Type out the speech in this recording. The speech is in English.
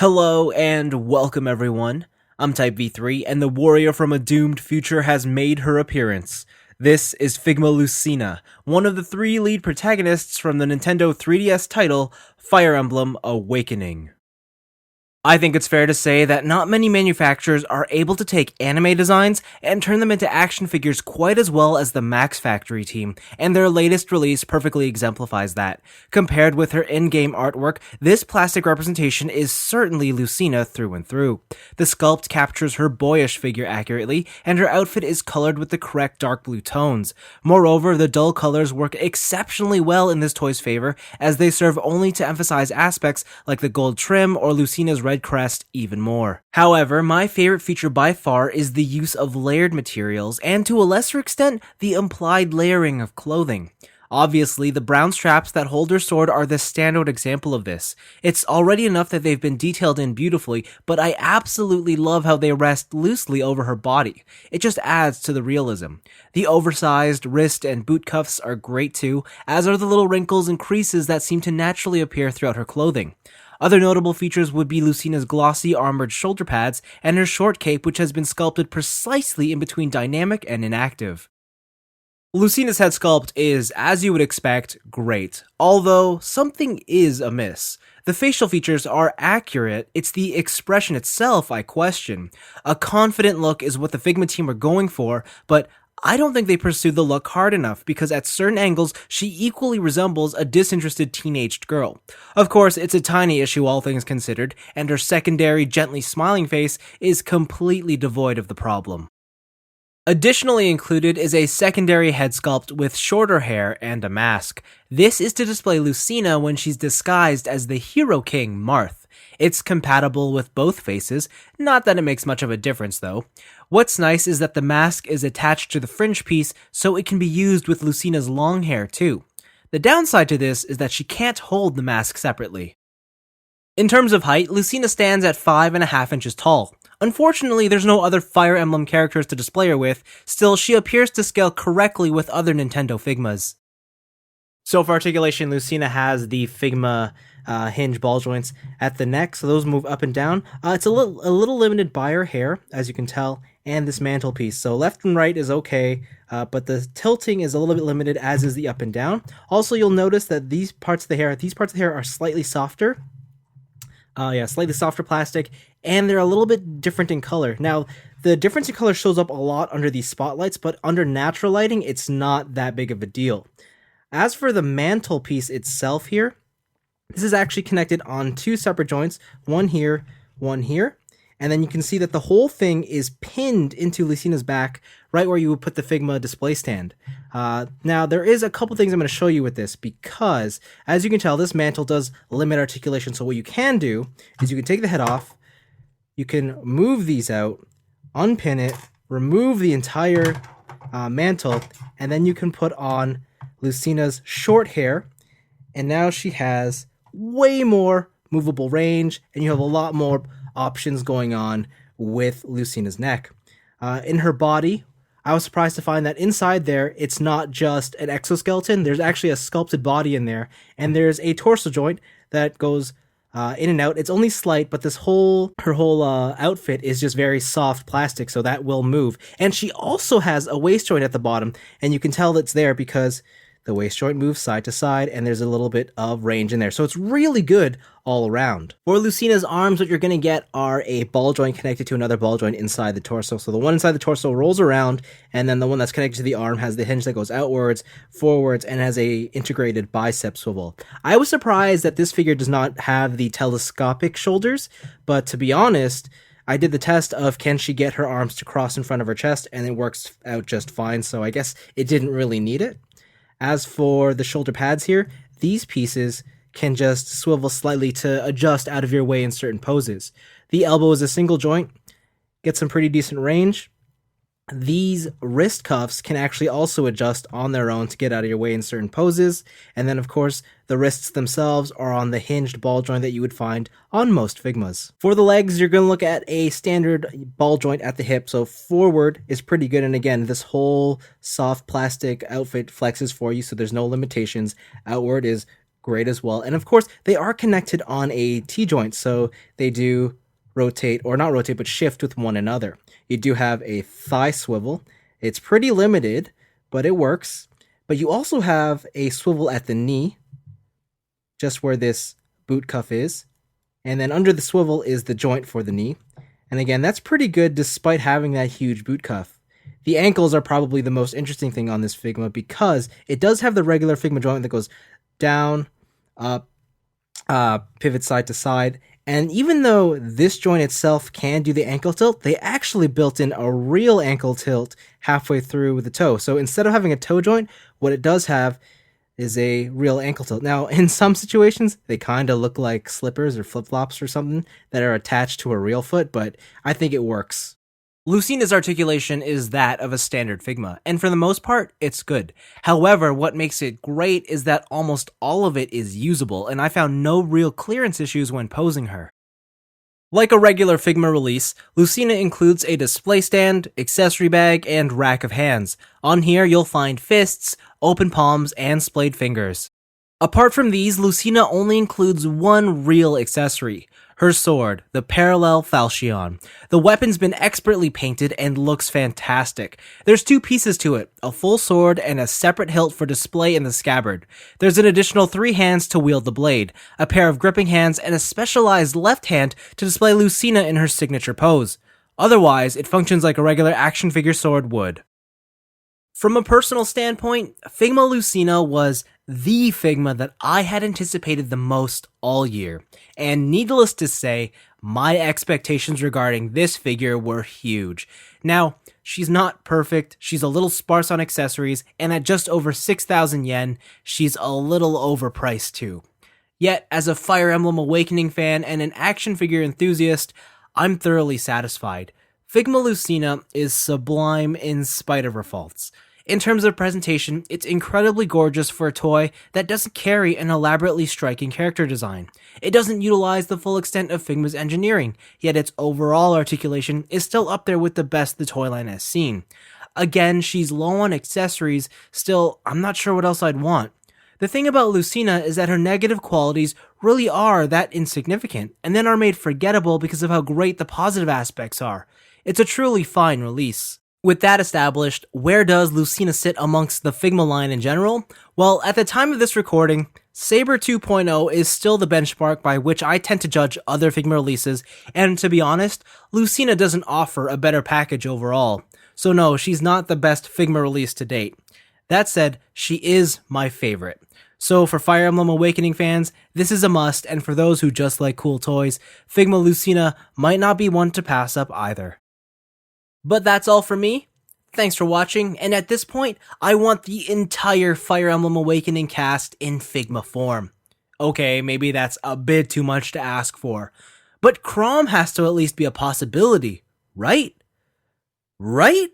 Hello and welcome everyone. I'm Type V3 and the warrior from a doomed future has made her appearance. This is Figma Lucina, one of the three lead protagonists from the Nintendo 3DS title Fire Emblem Awakening. I think it's fair to say that not many manufacturers are able to take anime designs and turn them into action figures quite as well as the Max Factory team, and their latest release perfectly exemplifies that. Compared with her in-game artwork, this plastic representation is certainly Lucina through and through. The sculpt captures her boyish figure accurately, and her outfit is colored with the correct dark blue tones. Moreover, the dull colors work exceptionally well in this toy's favor, as they serve only to emphasize aspects like the gold trim or Lucina's red crest even more. However, my favorite feature by far is the use of layered materials and to a lesser extent, the implied layering of clothing. Obviously, the brown straps that hold her sword are the standout example of this. It's already enough that they've been detailed in beautifully, but I absolutely love how they rest loosely over her body. It just adds to the realism. The oversized wrist and boot cuffs are great too, as are the little wrinkles and creases that seem to naturally appear throughout her clothing. Other notable features would be Lucina's glossy armored shoulder pads and her short cape, which has been sculpted precisely in between dynamic and inactive. Lucina's head sculpt is, as you would expect, great, although something is amiss. The facial features are accurate, it's the expression itself I question. A confident look is what the Figma team are going for, but I don't think they pursued the look hard enough because at certain angles, she equally resembles a disinterested teenaged girl. Of course, it's a tiny issue all things considered, and her secondary, gently smiling face is completely devoid of the problem. Additionally included is a secondary head sculpt with shorter hair and a mask. This is to display Lucina when she's disguised as the Hero King Marth. It's compatible with both faces, not that it makes much of a difference though. What's nice is that the mask is attached to the fringe piece so it can be used with Lucina's long hair too. The downside to this is that she can't hold the mask separately. In terms of height, Lucina stands at 5.5 inches tall. Unfortunately, there's no other Fire Emblem characters to display her with, still she appears to scale correctly with other Nintendo Figmas. So for articulation, Lucina has the Figma hinge ball joints at the neck, so those move up and down. It's a little limited by her hair, as you can tell, and this mantelpiece. So left and right is okay, but the tilting is a little bit limited, as is the up and down. Also, you'll notice that these parts of the hair are slightly softer. Slightly softer plastic, and they're a little bit different in color. Now, the difference in color shows up a lot under these spotlights, but under natural lighting, it's not that big of a deal. As for the mantelpiece itself here, this is actually connected on two separate joints, one here, and then you can see that the whole thing is pinned into Lucina's back, right where you would put the Figma display stand. Now, there is a couple things I'm going to show you with this, because, as you can tell, this mantle does limit articulation, so what you can do is you can take the head off, you can move these out, unpin it, remove the entire mantle, and then you can put on Lucina's short hair, and now she has way more movable range, and you have a lot more options going on with Lucina's neck. In her body, I was surprised to find that inside there, it's not just an exoskeleton, there's actually a sculpted body in there, and there's a torso joint that goes in and out. It's only slight, but her whole outfit is just very soft plastic, so that will move. And she also has a waist joint at the bottom, and you can tell that's there because the waist joint moves side to side, and there's a little bit of range in there. So it's really good all around. For Lucina's arms, what you're going to get are a ball joint connected to another ball joint inside the torso. So the one inside the torso rolls around, and then the one that's connected to the arm has the hinge that goes outwards, forwards, and has a integrated bicep swivel. I was surprised that this figure does not have the telescopic shoulders, but to be honest, I did the test of can she get her arms to cross in front of her chest, and it works out just fine, so I guess it didn't really need it. As for the shoulder pads here, these pieces can just swivel slightly to adjust out of your way in certain poses. The elbow is a single joint, gets some pretty decent range. These wrist cuffs can actually also adjust on their own to get out of your way in certain poses. And then, of course, the wrists themselves are on the hinged ball joint that you would find on most Figmas. For the legs, you're going to look at a standard ball joint at the hip. So forward is pretty good. And again, this whole soft plastic outfit flexes for you, so there's no limitations. Outward is great as well. And of course, they are connected on a T-joint, so they do rotate, or not rotate, but shift with one another. You do have a thigh swivel. It's pretty limited, but it works. But you also have a swivel at the knee, just where this boot cuff is. And then under the swivel is the joint for the knee. And again, that's pretty good despite having that huge boot cuff. The ankles are probably the most interesting thing on this Figma because it does have the regular Figma joint that goes down, up, pivot side to side. And even though this joint itself can do the ankle tilt, they actually built in a real ankle tilt halfway through the toe. So instead of having a toe joint, what it does have is a real ankle tilt. Now, in some situations, they kind of look like slippers or flip-flops or something that are attached to a real foot, but I think it works. Lucina's articulation is that of a standard Figma, and for the most part, it's good. However, what makes it great is that almost all of it is usable, and I found no real clearance issues when posing her. Like a regular Figma release, Lucina includes a display stand, accessory bag, and rack of hands. On here, you'll find fists, open palms, and splayed fingers. Apart from these, Lucina only includes one real accessory, her sword, the parallel falchion. The weapon's been expertly painted and looks fantastic. There's two pieces to it, a full sword and a separate hilt for display in the scabbard. There's an additional 3 hands to wield the blade, a pair of gripping hands, and a specialized left hand to display Lucina in her signature pose. Otherwise, it functions like a regular action figure sword would. From a personal standpoint, Figma Lucina was the Figma that I had anticipated the most all year, and needless to say, my expectations regarding this figure were huge. Now, she's not perfect, she's a little sparse on accessories, and at just over 6,000 yen, she's a little overpriced too. Yet, as a Fire Emblem Awakening fan and an action figure enthusiast, I'm thoroughly satisfied. Figma Lucina is sublime in spite of her faults. In terms of presentation, it's incredibly gorgeous for a toy that doesn't carry an elaborately striking character design. It doesn't utilize the full extent of Figma's engineering, yet its overall articulation is still up there with the best the toy line has seen. Again, she's low on accessories, still, I'm not sure what else I'd want. The thing about Lucina is that her negative qualities really are that insignificant, and then are made forgettable because of how great the positive aspects are. It's a truly fine release. With that established, where does Lucina sit amongst the Figma line in general? Well, at the time of this recording, Saber 2.0 is still the benchmark by which I tend to judge other Figma releases, and to be honest, Lucina doesn't offer a better package overall. So no, she's not the best Figma release to date. That said, she is my favorite. So for Fire Emblem Awakening fans, this is a must, and for those who just like cool toys, Figma Lucina might not be one to pass up either. But that's all from me. Thanks for watching, and at this point, I want the entire Fire Emblem Awakening cast in Figma form. Okay, maybe that's a bit too much to ask for, but Crom has to at least be a possibility, right? Right?